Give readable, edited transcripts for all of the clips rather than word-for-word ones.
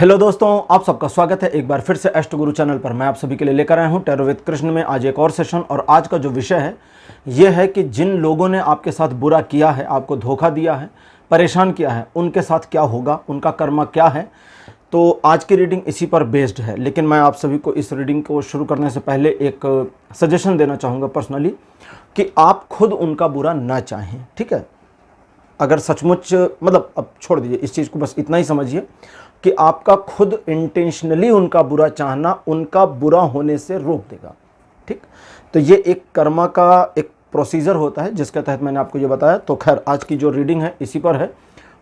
Hello दोस्तों, आप सबका स्वागत है एक बार फिर से एस्ट्रो गुरु चैनल पर। मैं आप सभी के लिए लेकर आया हूं टैरो विद कृष्ण में आज एक और सेशन। और आज का जो विषय है यह है कि जिन लोगों ने आपके साथ बुरा किया है, आपको धोखा दिया है, परेशान किया है, उनके साथ क्या होगा, उनका कर्म क्या है। तो आज की रीडिंग इसी पर बेस्ड है। लेकिन मैं आप सभी को इस रीडिंग को शुरू करने से पहले एक सजेशन देना चाहूँगा पर्सनली, कि आप खुद उनका बुरा ना चाहें। ठीक है, अगर सचमुच मतलब अब छोड़ दीजिए इस चीज़ को, बस इतना ही समझिए कि आपका खुद इंटेंशनली उनका बुरा चाहना उनका बुरा होने से रोक देगा। ठीक, तो ये एक कर्मा का एक प्रोसीजर होता है जिसके तहत मैंने आपको ये बताया। तो खैर आज की जो रीडिंग है इसी पर है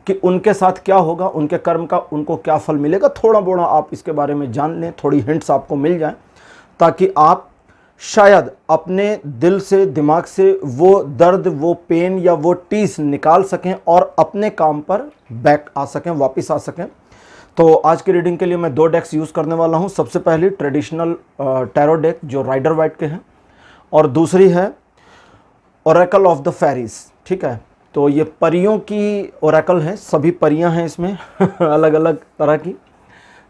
कि उनके साथ क्या होगा, उनके कर्म का उनको क्या फल मिलेगा। थोड़ा बोड़ा आप इसके बारे में जान लें, थोड़ी हिंट्स आपको मिल जाए, ताकि आप शायद अपने दिल से, दिमाग से वो दर्द, वो पेन या वो टीस निकाल सकें और अपने काम पर बैक आ सकें, वापस आ सकें। तो आज की रीडिंग के लिए मैं 2 डेक्स यूज़ करने वाला हूं। सबसे पहली ट्रेडिशनल टैरो डेक जो राइडर वाइट के हैं, और दूसरी है ओरेकल ऑफ द फेरीज। ठीक है, तो ये परियों की ओरेकल है, सभी परियां हैं इसमें अलग अलग तरह की।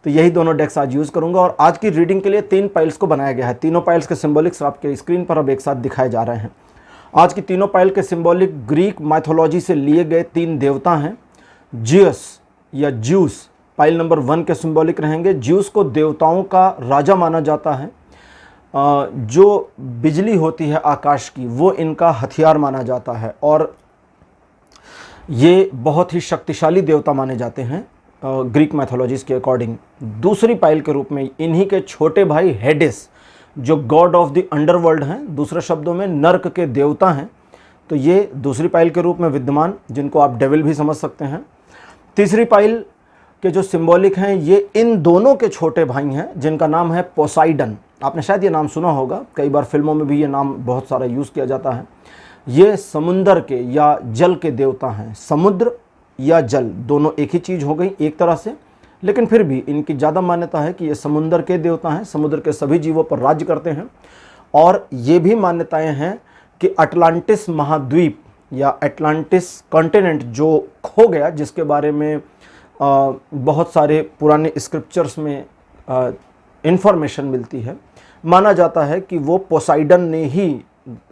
तो यही दोनों डेक्स आज यूज़ करूंगा। और आज की रीडिंग के लिए 3 पाइल्स को बनाया गया है। तीनों पाइल्स के सिंबॉलिक्स आपके स्क्रीन पर अब एक साथ दिखाए जा रहे हैं। आज की तीनों पाइल के सिंबॉलिक ग्रीक माइथोलॉजी से लिए गए 3 देवता हैं। जियस या ज्यूस पाइल नंबर 1 के सिंबॉलिक रहेंगे। ज्यूस को देवताओं का राजा माना जाता है। जो बिजली होती है आकाश की, वो इनका हथियार माना जाता है और ये बहुत ही शक्तिशाली देवता माने जाते हैं ग्रीक मैथोलॉजीज के अकॉर्डिंग। दूसरी पाइल के रूप में इन्हीं के छोटे भाई हेडिस, जो गॉड ऑफ द अंडरवर्ल्ड हैं, दूसरे शब्दों में नर्क के देवता हैं। तो ये दूसरी पाइल के रूप में विद्यमान, जिनको आप डेविल भी समझ सकते हैं। तीसरी पाइल के जो सिंबॉलिक हैं ये इन दोनों के छोटे भाई हैं, जिनका नाम है पोसाइडन। आपने शायद ये नाम सुना होगा, कई बार फिल्मों में भी ये नाम बहुत सारा यूज़ किया जाता है। ये समुंदर के या जल के देवता हैं। समुद्र या जल दोनों एक ही चीज़ हो गई एक तरह से, लेकिन फिर भी इनकी ज़्यादा मान्यता है कि ये समुंदर के देवता हैं, समुद्र के सभी जीवों पर राज्य करते हैं। और ये भी मान्यताएं हैं कि अटलांटिस महाद्वीप या अटलांटिस कॉन्टिनेंट जो खो गया, जिसके बारे में बहुत सारे पुराने स्क्रिप्चर्स में इंफॉर्मेशन मिलती है, माना जाता है कि वो पोसाइडन ने ही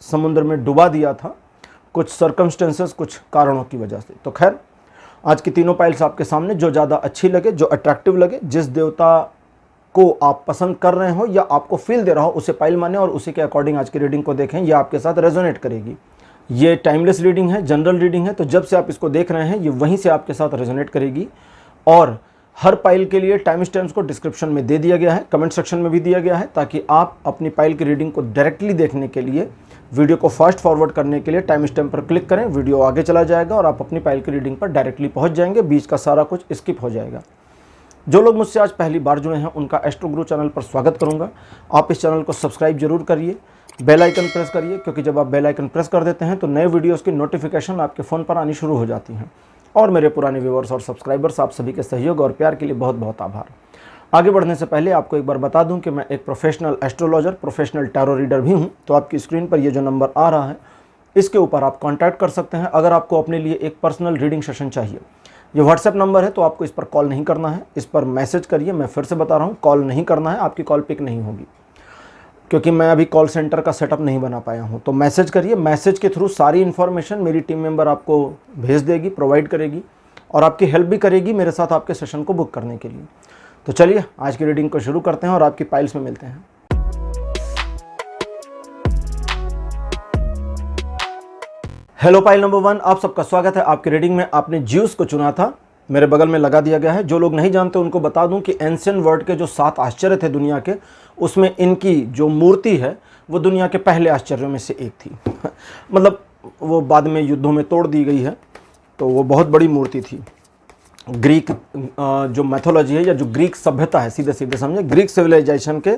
समुद्र में डुबा दिया था, कुछ सर्कमस्टेंसेस, कुछ कारणों की वजह से। तो खैर आज की तीनों पाइल्स आपके सामने, जो ज़्यादा अच्छी लगे, जो अट्रैक्टिव लगे, जिस देवता को आप पसंद कर रहे हो या आपको फील दे रहा हो, उसे पाइल माने और उसी के अकॉर्डिंग आज की रीडिंग को देखें। ये आपके साथ रेजोनेट करेगी। ये टाइमलेस रीडिंग है, जनरल रीडिंग है, तो जब से आप इसको देख रहे हैं ये वहीं से आपके साथ रेजोनेट करेगी। और हर पाइल के लिए टाइम स्टैम्प्स को डिस्क्रिप्शन में दे दिया गया है, कमेंट सेक्शन में भी दिया गया है, ताकि आप अपनी पाइल की रीडिंग को डायरेक्टली देखने के लिए, वीडियो को फास्ट फॉरवर्ड करने के लिए टाइम स्टैम्प पर क्लिक करें। वीडियो आगे चला जाएगा और आप अपनी पाइल की रीडिंग पर डायरेक्टली पहुंच जाएंगे, बीच का सारा कुछ स्किप हो जाएगा। जो लोग मुझसे आज पहली बार जुड़े हैं उनका एस्ट्रो गुरु चैनल पर स्वागत करूंगा। आप इस चैनल को सब्सक्राइब जरूर करिए, बेल आइकन प्रेस करिए, क्योंकि जब आप बेल आइकन प्रेस कर देते हैं तो नए वीडियोज़ की नोटिफिकेशन आपके फ़ोन पर आनी शुरू हो जाती हैं। और मेरे पुराने व्यूअर्स और सब्सक्राइबर्स, आप सभी के सहयोग और प्यार के लिए बहुत बहुत आभार। आगे बढ़ने से पहले आपको एक बार बता दूं कि मैं एक professional astrologer, professional tarot reader भी हूं। तो आपकी स्क्रीन पर ये जो नंबर आ रहा है, इसके ऊपर आप कांटेक्ट कर सकते हैं अगर आपको अपने लिए एक पर्सनल रीडिंग सेशन चाहिए। ये व्हाट्सएप नंबर है, तो आपको इस पर कॉल नहीं करना है, इस पर मैसेज करिए। मैं फिर से बता रहा हूँ, कॉल नहीं करना है, आपकी कॉल पिक नहीं होगी, क्योंकि मैं अभी कॉल सेंटर का सेटअप नहीं बना पाया हूँ। तो मैसेज करिए, मैसेज के थ्रू सारी इन्फॉर्मेशन मेरी टीम मेंबर आपको भेज देगी, प्रोवाइड करेगी और आपकी हेल्प भी करेगी मेरे साथ आपके सेशन को बुक करने के लिए। तो चलिए आज की रीडिंग को शुरू करते हैं और आपकी पाइल्स में मिलते हैं। हेलो पाइल नंबर 1, आप सबका स्वागत है। आपकी रीडिंग में आपने ज्यूस को चुना था, मेरे बगल में लगा दिया गया है। जो लोग नहीं जानते उनको बता दूं कि एंशिएंट वर्ल्ड के जो 7 आश्चर्य थे दुनिया के, उसमें इनकी जो मूर्ति है वो दुनिया के पहले आश्चर्यों में से एक थी मतलब वो बाद में युद्धों में तोड़ दी गई है, तो वो बहुत बड़ी मूर्ति थी। ग्रीक जो मैथोलॉजी है या जो ग्रीक सभ्यता है, सीधे सीधे समझे, ग्रीक सिविलाइजेशन के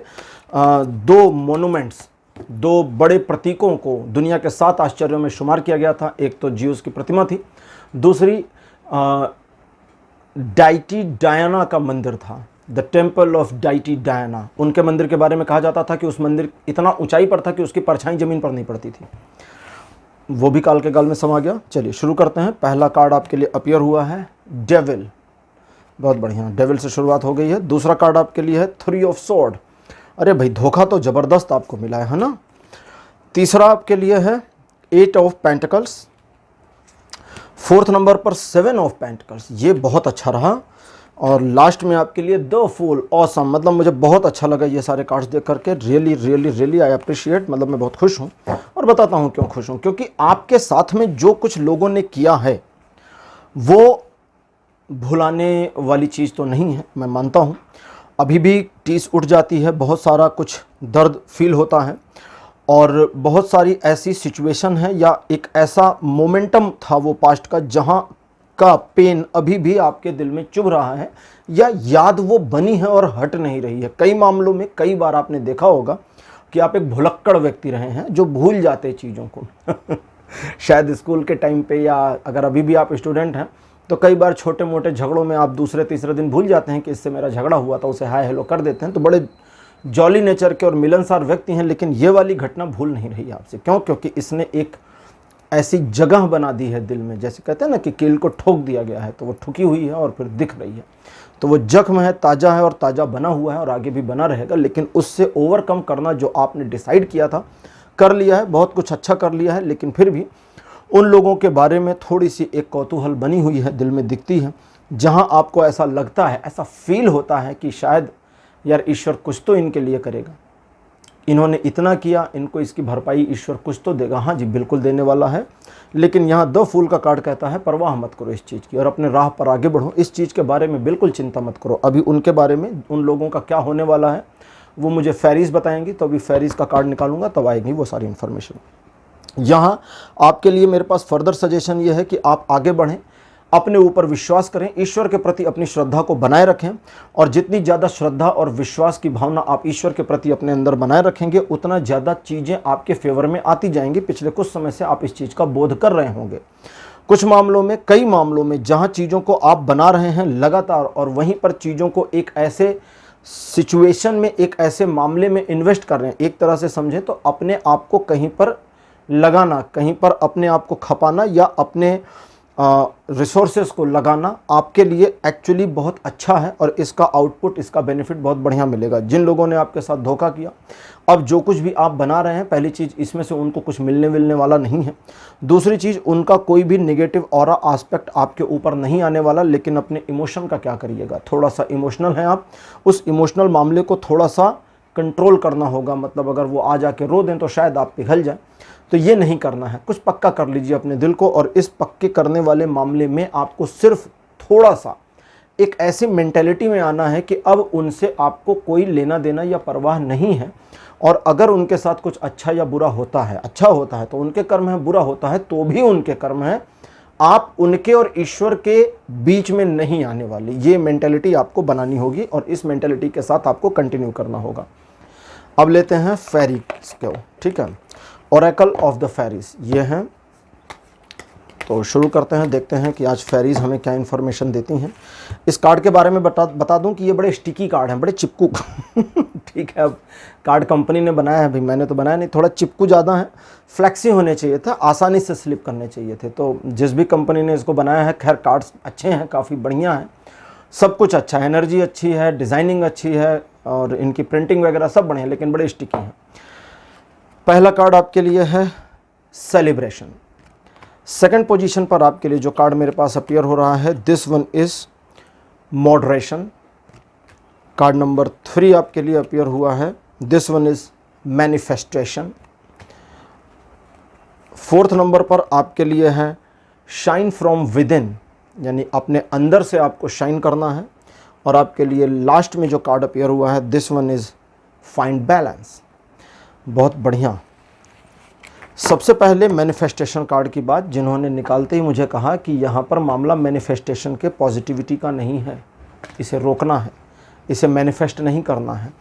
2 मोनूमेंट्स, 2 बड़े प्रतीकों को दुनिया के 7 आश्चर्यों में शुमार किया गया था। एक तो ज्यूस की प्रतिमा थी, दूसरी डाइटी डायना का मंदिर था, the temple of deity Diana. उनके मंदिर के बारे में कहा जाता था कि उस मंदिर इतना ऊंचाई पर था कि उसकी परछाई ज़मीन पर नहीं पड़ती थी। वो भी काल के गाल में समा गया। चलिए शुरू करते हैं। पहला कार्ड आपके लिए अपीयर हुआ है डेविल। बहुत बढ़िया, डेविल से शुरुआत हो गई है। दूसरा कार्ड आपके लिए है 3 ऑफ स्वॉर्ड। अरे भाई धोखा तो ज़बरदस्त आपको मिला है ना। तीसरा आपके लिए है 8 ऑफ पेंटिकल्स। फोर्थ नंबर पर 7 ऑफ पेंटिकल्स, ये बहुत अच्छा रहा। और लास्ट में आपके लिए द फूल। ऑसम, मतलब मुझे बहुत अच्छा लगा ये सारे कार्ड्स देख करके। Really really really I appreciate, मतलब मैं बहुत खुश हूँ। और बताता हूँ क्यों खुश हूँ, क्योंकि आपके साथ में जो कुछ लोगों ने किया है वो भुलाने वाली चीज़ तो नहीं है। मैं मानता हूँ अभी भी टीस उठ जाती है, बहुत सारा कुछ दर्द फील होता है, और बहुत सारी ऐसी सिचुएशन है या एक ऐसा मोमेंटम था वो पास्ट का जहाँ का पेन अभी भी आपके दिल में चुभ रहा है, या याद वो बनी है और हट नहीं रही है। कई मामलों में कई बार आपने देखा होगा कि आप एक भुलक्कड़ व्यक्ति रहे हैं जो भूल जाते चीज़ों को शायद स्कूल के टाइम पे, या अगर अभी भी आप स्टूडेंट हैं तो कई बार छोटे मोटे झगड़ों में आप दूसरे तीसरे दिन भूल जाते हैं कि इससे मेरा झगड़ा हुआ था, उसे हाय हेलो कर देते हैं। तो बड़े जॉली नेचर के और मिलनसार व्यक्ति हैं, लेकिन ये वाली घटना भूल नहीं रही आपसे। क्यों? क्योंकि इसने एक ऐसी जगह बना दी है दिल में, जैसे कहते हैं ना कि कील को ठोक दिया गया है, तो वो ठुकी हुई है और फिर दिख रही है। तो वो जख्म है, ताज़ा है और ताज़ा बना हुआ है और आगे भी बना रहेगा। लेकिन उससे ओवरकम करना जो आपने डिसाइड किया था, कर लिया है, बहुत कुछ अच्छा कर लिया है। लेकिन फिर भी उन लोगों के बारे में थोड़ी सी एक कौतूहल बनी हुई है, दिल में दिखती है, जहां आपको ऐसा लगता है, ऐसा फील होता है कि शायद यार ईश्वर कुछ तो इनके लिए करेगा, इन्होंने इतना किया, इनको इसकी भरपाई ईश्वर कुछ तो देगा। हाँ जी, बिल्कुल देने वाला है। लेकिन यहाँ द फूल का कार्ड कहता है परवाह मत करो इस चीज़ की और अपने राह पर आगे बढ़ो। इस चीज़ के बारे में बिल्कुल चिंता मत करो। अभी उनके बारे में, उन लोगों का क्या होने वाला है वो मुझे फेरीज बताएंगी, तो अभी फेरीज का कार्ड निकालूंगा तब आएगी वो सारी इन्फॉर्मेशन। यहाँ आपके लिए मेरे पास फर्दर सजेशन ये है कि आप आगे बढ़ें, अपने ऊपर विश्वास करें, ईश्वर के प्रति अपनी श्रद्धा को बनाए रखें। और जितनी ज़्यादा श्रद्धा और विश्वास की भावना आप ईश्वर के प्रति अपने अंदर बनाए रखेंगे, उतना ज़्यादा चीज़ें आपके फेवर में आती जाएंगी। पिछले कुछ समय से आप इस चीज़ का बोध कर रहे होंगे। कुछ मामलों में, कई मामलों में जहाँ चीज़ों को आप बना रहे हैं लगातार, और वहीं पर चीज़ों को एक ऐसे सिचुएशन में, एक ऐसे मामले में इन्वेस्ट कर रहे हैं, एक तरह से समझें तो अपने आप को कहीं पर लगाना, कहीं पर अपने आप को खपाना या अपने रिसोर्सेज को लगाना आपके लिए एक्चुअली बहुत अच्छा है, और इसका आउटपुट, इसका बेनिफिट बहुत बढ़िया मिलेगा। जिन लोगों ने आपके साथ धोखा किया, अब जो कुछ भी आप बना रहे हैं, पहली चीज़ इसमें से उनको कुछ मिलने वाला नहीं है। दूसरी चीज़, उनका कोई भी नेगेटिव ऑरा एस्पेक्ट आपके ऊपर नहीं आने वाला। लेकिन अपने इमोशन का क्या करिएगा, थोड़ा सा इमोशनल हैं आप, उस इमोशनल मामले को थोड़ा सा कंट्रोल करना होगा। मतलब अगर वो आ जाके रो दें तो शायद आप पिघल जाएं, तो ये नहीं करना है। कुछ पक्का कर लीजिए अपने दिल को, और इस पक्के करने वाले मामले में आपको सिर्फ थोड़ा सा एक ऐसी मेंटेलिटी में आना है कि अब उनसे आपको कोई लेना देना या परवाह नहीं है। और अगर उनके साथ कुछ अच्छा या बुरा होता है, अच्छा होता है तो उनके कर्म है, बुरा होता है तो भी उनके कर्म है, आप उनके और ईश्वर के बीच में नहीं आने वाले। ये मेंटेलिटी आपको बनानी होगी और इस मेंटेलिटी के साथ आपको कंटिन्यू करना होगा। अब लेते हैं फेरी को, ठीक है, ओरेकल ऑफ द फेरीज ये हैं। तो शुरू करते हैं, देखते हैं कि आज फेरीज हमें क्या इन्फॉर्मेशन देती हैं। इस कार्ड के बारे में बता दूं कि ये बड़े स्टिकी कार्ड हैं, बड़े चिपकू ठीक है, अब कार्ड कंपनी ने बनाया है, भाई मैंने तो बनाया नहीं, थोड़ा चिपकू ज़्यादा है, फ्लेक्सी होने चाहिए था, आसानी से स्लिप करने चाहिए थे। तो जिस भी कंपनी ने इसको बनाया है, खैर कार्ड्स अच्छे हैं, काफ़ी बढ़िया हैं, सब कुछ अच्छा है, एनर्जी अच्छी है, डिज़ाइनिंग अच्छी है और इनकी प्रिंटिंग वगैरह सब बढ़िया, लेकिन बड़े स्टिकी हैं। पहला कार्ड आपके लिए है सेलिब्रेशन। सेकंड पोजीशन पर आपके लिए जो कार्ड मेरे पास अपीयर हो रहा है, this one is moderation. Card number 3 आपके लिए अपीयर हुआ है, this one is manifestation. Fourth number पर आपके लिए है शाइन फ्रॉम विद इन, यानी अपने अंदर से आपको शाइन करना है। और आपके लिए लास्ट में जो कार्ड अपीयर हुआ है, this one is find balance. बहुत बढ़िया। सबसे पहले मैनिफेस्टेशन कार्ड की बात, जिन्होंने निकालते ही मुझे कहा कि यहाँ पर मामला मैनिफेस्टेशन के पॉजिटिविटी का नहीं है, इसे रोकना है, इसे मैनिफेस्ट नहीं करना है।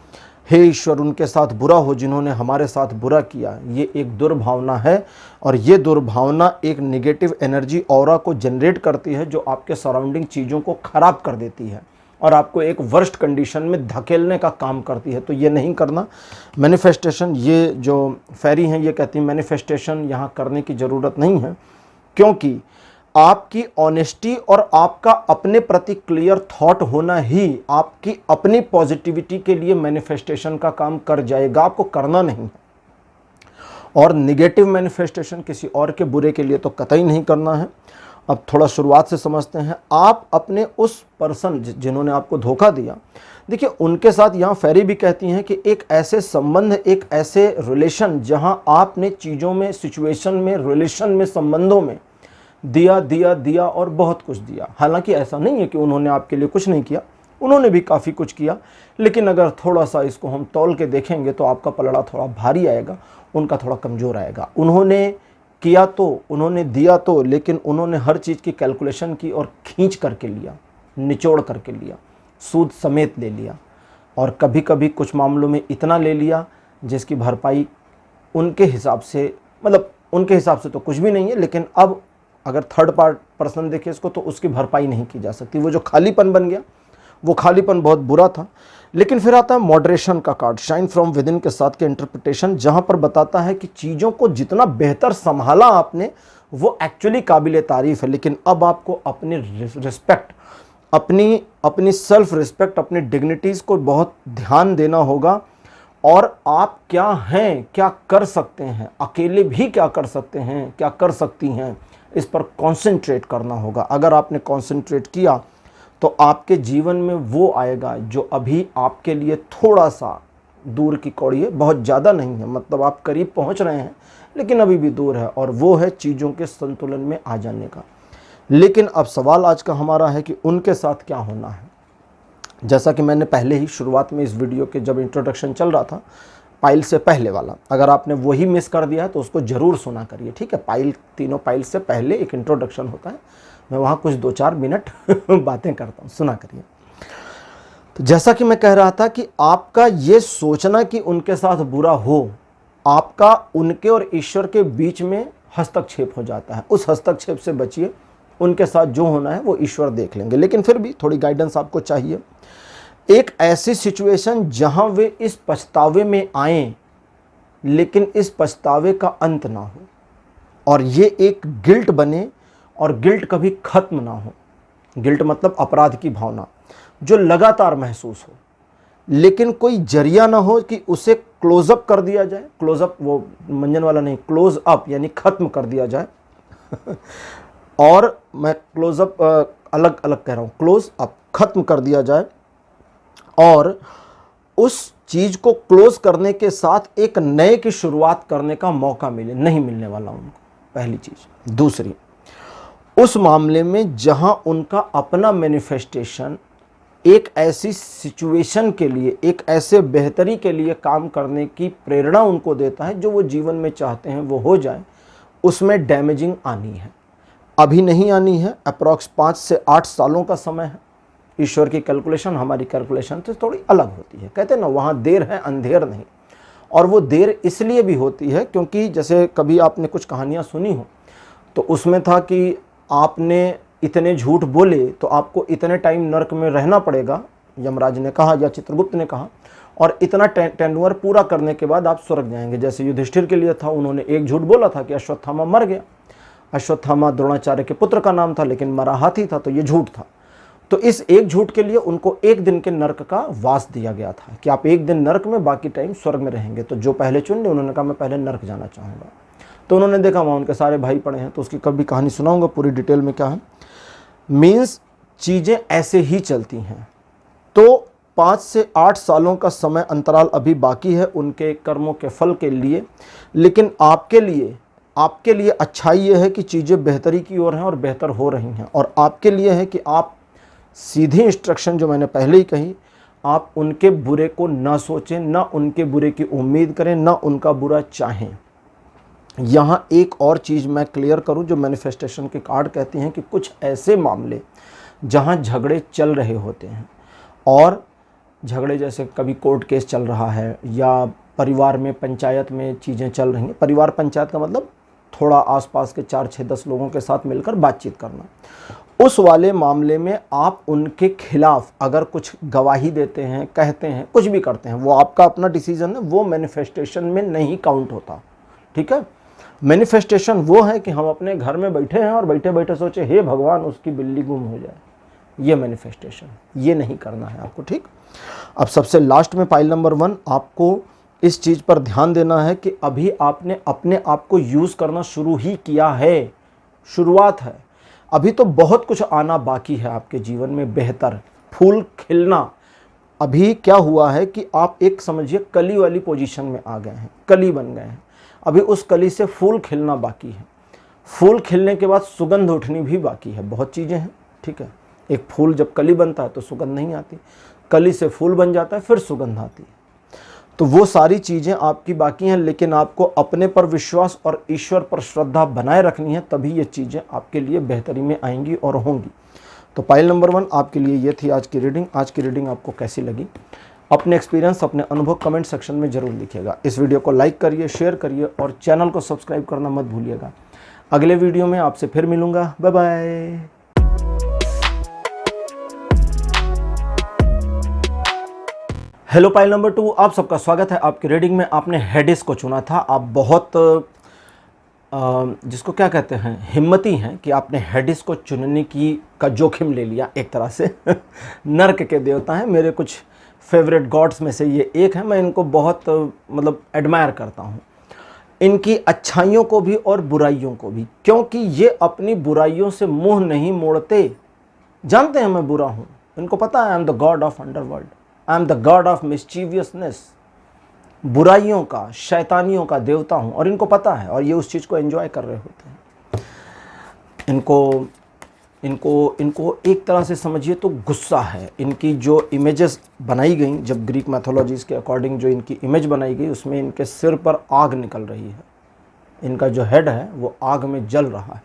हे ईश्वर, उनके साथ बुरा हो जिन्होंने हमारे साथ बुरा किया। ये एक दुर्भावना है और ये दुर्भावना एक नेगेटिव एनर्जी ऑरा को जनरेट करती है, जो आपके सराउंडिंग चीज़ों को ख़राब कर देती है और आपको एक वर्स्ट कंडीशन में धकेलने का काम करती है। तो ये नहीं करना। मैनिफेस्टेशन, ये जो फेरी हैं ये कहती हैं मैनिफेस्टेशन यहाँ करने की ज़रूरत नहीं है, क्योंकि आपकी ऑनेस्टी और आपका अपने प्रति क्लियर थॉट होना ही आपकी अपनी पॉजिटिविटी के लिए मैनिफेस्टेशन का काम कर जाएगा, आपको करना नहीं है। और निगेटिव मैनिफेस्टेशन किसी और के बुरे के लिए तो कतई नहीं करना है। अब थोड़ा शुरुआत से समझते हैं। आप अपने उस पर्सन जिन्होंने आपको धोखा दिया, देखिए उनके साथ यहाँ फेरी भी कहती हैं कि एक ऐसे संबंध, एक ऐसे रिलेशन जहाँ आपने चीज़ों में, सिचुएशन में, रिलेशन में, संबंधों में दिया दिया दिया और बहुत कुछ दिया। हालांकि ऐसा नहीं है कि उन्होंने आपके लिए कुछ नहीं किया, उन्होंने भी काफ़ी कुछ किया, लेकिन अगर थोड़ा सा इसको हम तौल के देखेंगे तो आपका पलड़ा थोड़ा भारी आएगा, उनका थोड़ा कमज़ोर आएगा। उन्होंने किया तो, उन्होंने दिया तो, लेकिन उन्होंने हर चीज़ की कैलकुलेशन की और खींच करके लिया, निचोड़ करके लिया, सूद समेत ले लिया, और कभी कभी कुछ मामलों में इतना ले लिया जिसकी भरपाई उनके हिसाब से, मतलब उनके हिसाब से तो कुछ भी नहीं है, लेकिन अब अगर थर्ड पर्सन देखे इसको तो उसकी भरपाई नहीं की जा सकती। वो जो खालीपन बन गया, वो खालीपन बहुत बुरा था। लेकिन फिर आता है मॉडरेशन का card, shine from with in के साथ के इंटरप्रिटेशन, जहां पर बताता है कि चीज़ों को जितना बेहतर संभाला आपने वो एक्चुअली काबिल तारीफ है, लेकिन अब आपको अपनी रिस्पेक्ट, अपनी सेल्फ रिस्पेक्ट, अपनी डिग्निटीज़ को बहुत ध्यान देना होगा। और आप क्या हैं, क्या कर सकते हैं, अकेले भी क्या कर सकते हैं, क्या कर सकती हैं, इस पर कॉन्सेंट्रेट करना होगा। अगर आपने कॉन्सेंट्रेट किया तो आपके जीवन में वो आएगा जो अभी आपके लिए थोड़ा सा दूर की कौड़ी है, बहुत ज़्यादा नहीं है, मतलब आप करीब पहुंच रहे हैं लेकिन अभी भी दूर है, और वो है चीज़ों के संतुलन में आ जाने का। लेकिन अब सवाल आज का हमारा है कि उनके साथ क्या होना है। जैसा कि मैंने पहले ही शुरुआत में इस वीडियो के जब इंट्रोडक्शन चल रहा था, पाइल से पहले वाला, अगर आपने वही मिस कर दिया है तो उसको ज़रूर सुना करिए, ठीक है। पाइल, तीनों पाइल से पहले एक इंट्रोडक्शन होता है, मैं वहाँ कुछ 2-4 मिनट बातें करता हूँ, सुना करिए। तो जैसा कि मैं कह रहा था कि आपका ये सोचना कि उनके साथ बुरा हो, आपका उनके और ईश्वर के बीच में हस्तक्षेप हो जाता है। उस हस्तक्षेप से बचिए, उनके साथ जो होना है वो ईश्वर देख लेंगे, लेकिन फिर भी थोड़ी गाइडेंस आपको चाहिए। एक ऐसी सिचुएशन जहां वे इस पछतावे में आए लेकिन इस पछतावे का अंत ना हो, और ये एक गिल्ट बने, और गिल्ट कभी खत्म ना हो। गिल्ट मतलब अपराध की भावना जो लगातार महसूस हो, लेकिन कोई जरिया ना हो कि उसे क्लोजअप कर दिया जाए। क्लोजअप वो मंजन वाला नहीं, क्लोज अप यानी खत्म कर दिया जाए। और मैं क्लोजअप अलग अलग कह रहा हूँ, क्लोज अप खत्म कर दिया जाए, और उस चीज़ को क्लोज करने के साथ एक नए की शुरुआत करने का मौका मिले, नहीं मिलने वाला उनको, पहली चीज़। दूसरी, उस मामले में जहां उनका अपना मैनिफेस्टेशन एक ऐसी सिचुएशन के लिए, एक ऐसे बेहतरी के लिए काम करने की प्रेरणा उनको देता है जो वो जीवन में चाहते हैं वो हो जाए, उसमें डैमेजिंग आनी है। अभी नहीं आनी है, अप्रॉक्स 5 से 8 सालों का समय है। ईश्वर की कैलकुलेशन हमारी कैलकुलेशन से थोड़ी अलग होती है। कहते हैं ना, वहाँ देर है अंधेर नहीं। और वो देर इसलिए भी होती है क्योंकि जैसे कभी आपने कुछ कहानियाँ सुनी हो तो उसमें था कि आपने इतने झूठ बोले तो आपको इतने टाइम नरक में रहना पड़ेगा, यमराज ने कहा या चित्रगुप्त ने कहा, और इतना टेन्योर पूरा करने के बाद आप स्वर्ग जाएंगे। जैसे युधिष्ठिर के लिए था, उन्होंने एक झूठ बोला था कि अश्वत्थामा मर गया। अश्वत्थामा द्रोणाचार्य के पुत्र का नाम था लेकिन मरा हाथी था, तो ये झूठ था। तो इस एक झूठ के लिए उनको एक दिन के नरक का वास दिया गया था कि आप एक दिन नरक में, बाकी टाइम स्वर्ग में रहेंगे। तो जो पहले चुन ले, उन्होंने कहा मैं पहले नरक जाना चाहूँगा। तो उन्होंने देखा वहाँ उनके सारे भाई पड़े हैं, तो उसकी कभी कहानी सुनाऊंगा पूरी डिटेल में क्या है। मीन्स चीज़ें ऐसे ही चलती हैं। तो 5 से 8 सालों का समय अंतराल अभी बाकी है उनके कर्मों के फल के लिए, लेकिन आपके लिए अच्छाई ये है कि चीज़ें बेहतरी की ओर हैं और बेहतर हो रही हैं। और आपके लिए है कि आप सीधी इंस्ट्रक्शन जो मैंने पहले ही कही, आप उनके बुरे को ना सोचें, ना उनके बुरे की उम्मीद करें, ना उनका बुरा चाहें। यहाँ एक और चीज़ मैं क्लियर करूँ जो मैनिफेस्टेशन के कार्ड कहती हैं कि कुछ ऐसे मामले जहाँ झगड़े चल रहे होते हैं, और झगड़े जैसे कभी कोर्ट केस चल रहा है या परिवार में, पंचायत में चीज़ें चल रही हैं। परिवार पंचायत का मतलब थोड़ा आसपास के 4-6-10 लोगों के साथ मिलकर बातचीत करना। उस वाले मामले में आप उनके खिलाफ अगर कुछ गवाही देते हैं, कहते हैं, कुछ भी करते हैं, वो आपका अपना डिसीजन है, वो मैनिफेस्टेशन में नहीं काउंट होता, ठीक है। मैनिफेस्टेशन वो है कि हम अपने घर में बैठे हैं और बैठे बैठे सोचे हे भगवान उसकी बिल्ली गुम हो जाए, ये मैनिफेस्टेशन, ये नहीं करना है आपको, ठीक। अब सबसे लास्ट में पाइल नंबर 1, आपको इस चीज़ पर ध्यान देना है कि अभी आपने अपने आप को यूज़ करना शुरू ही किया है, शुरुआत है, अभी तो बहुत कुछ आना बाकी है आपके जीवन में, बेहतर फूल खिलना। अभी क्या हुआ है कि आप एक समझिए कली वाली पोजीशन में आ गए हैं, कली बन गए हैं, अभी उस कली से फूल खिलना बाकी है। फूल खिलने के बाद सुगंध उठनी भी बाकी है, बहुत चीज़ें हैं, ठीक है। एक फूल जब कली बनता है तो सुगंध नहीं आती, कली से फूल बन जाता है फिर सुगंध आती है। तो वो सारी चीज़ें आपकी बाकी हैं, लेकिन आपको अपने पर विश्वास और ईश्वर पर श्रद्धा बनाए रखनी है, तभी ये चीज़ें आपके लिए बेहतरी में आएंगी और होंगी। तो पाइल नंबर 1 आपके लिए ये थी आज की रीडिंग। आज की रीडिंग आपको कैसी लगी, अपने एक्सपीरियंस, अपने अनुभव कमेंट सेक्शन में ज़रूर लिखिएगा। इस वीडियो को लाइक करिए, शेयर करिए और चैनल को सब्सक्राइब करना मत भूलिएगा। अगले वीडियो में आपसे फिर मिलूँगा, बाय बाय। हेलो पाइल नंबर 2, आप सबका स्वागत है आपकी रीडिंग में। आपने हेडिस को चुना था, आप बहुत जिसको क्या कहते हैं, हिम्मती हैं कि आपने हेडिस को चुनने का जोखिम ले लिया एक तरह से। नर्क के देवता हैं, मेरे कुछ फेवरेट गॉड्स में से ये एक है। मैं इनको बहुत मतलब एडमायर करता हूँ, इनकी अच्छाइयों को भी और बुराइयों को भी, क्योंकि ये अपनी बुराइयों से मुंह नहीं मोड़ते। जानते हैं मैं बुरा हूँ, इनको पता है I am the god of underworld, I am the god of mischievousness, बुराइयों का, शैतानियों का देवता हूँ, और इनको पता है और ये उस चीज़ को एंजॉय कर रहे होते हैं। इनको एक तरह से समझिए तो गुस्सा है। इनकी जो इमेजेस बनाई गई, जब ग्रीक मैथोलॉजीज़ के अकॉर्डिंग जो इनकी इमेज बनाई गई, उसमें इनके सिर पर आग निकल रही है, इनका जो हेड है वो आग में जल रहा है,